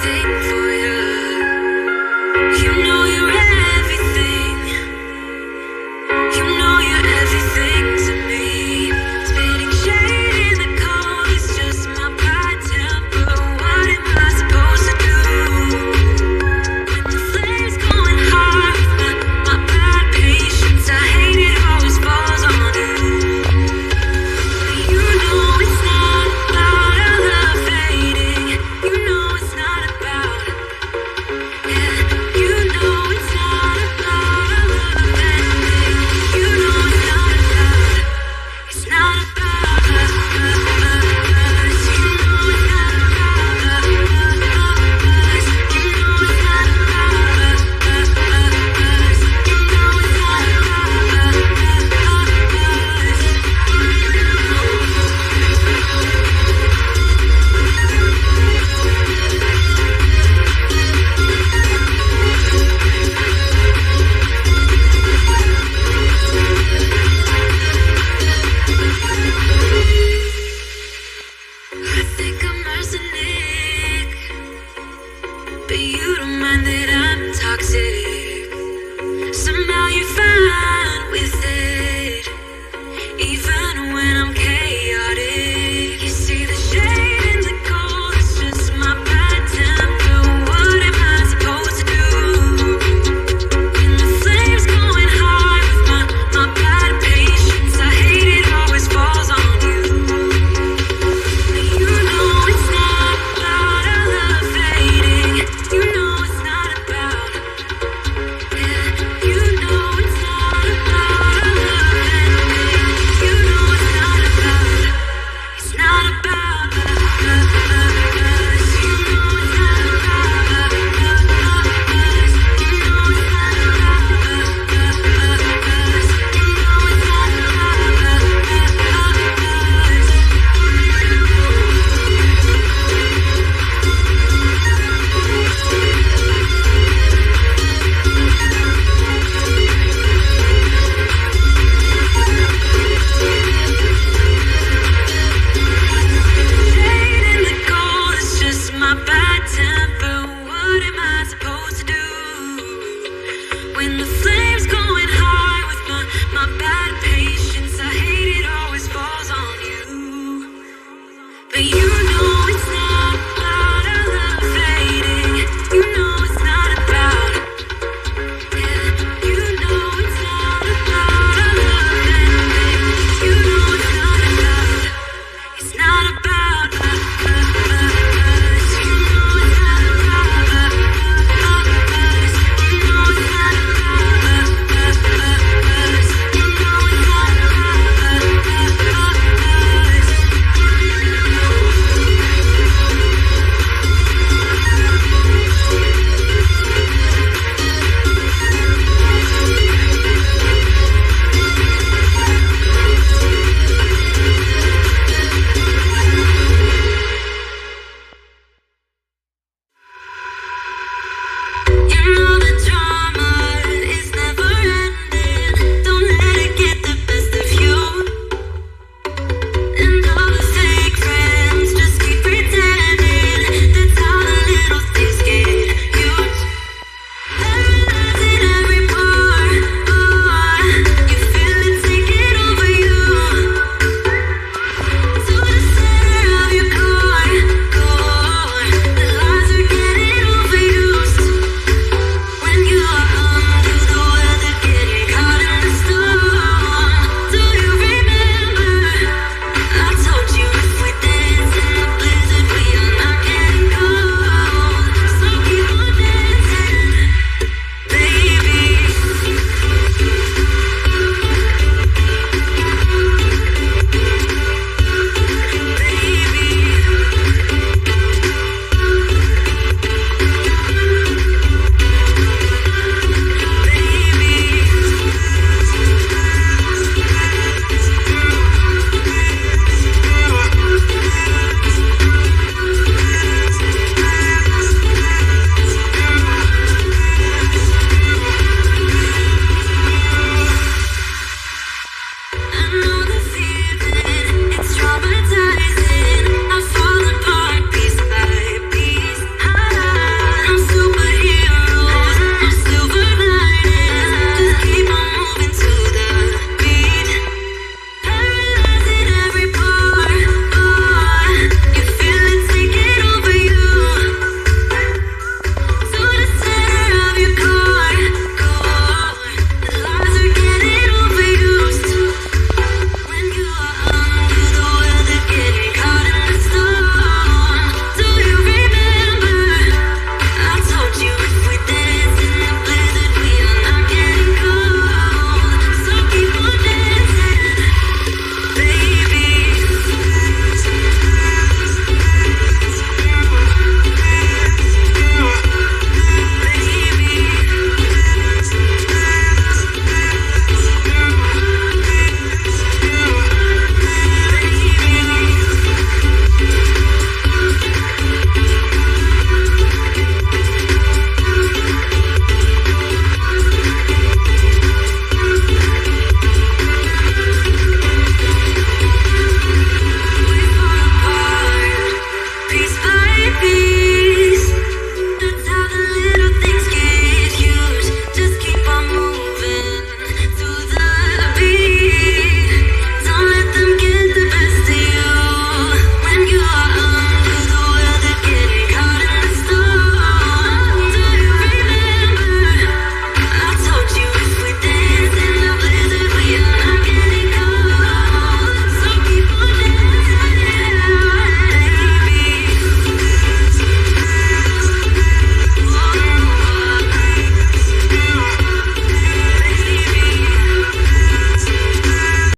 everything for you. You know you're everything. You know you're everything to me. Spitting shade in the cold is just my bad temper. What am I supposed to do? When the flame's going hard with my bad patience, I hate it always falls on you. You know it's not about our love fading. You know it's not about, yeah. You know it's not about our love ending. You know it's not about, it's not about us. You know it's not about us. You know it's not about us. You know I think I'm arsenic, but you don't mind that I'm toxic. Somehow you're fine with it, even when I'm chaotic. You see the shade in the cold, it's just my bad temper. What am I supposed to do? When the flame's going high with my bad patience, I hate it always falls on you. You know it's not about our love fading. You know it's not about, yeah. You know it's not about our love ending. You know it's not about, it's not about us. You know it's not about us. You know it's not about us. You know it's not about us. Shade in the cold, it's just my bad temper. What am I supposed to do when the flame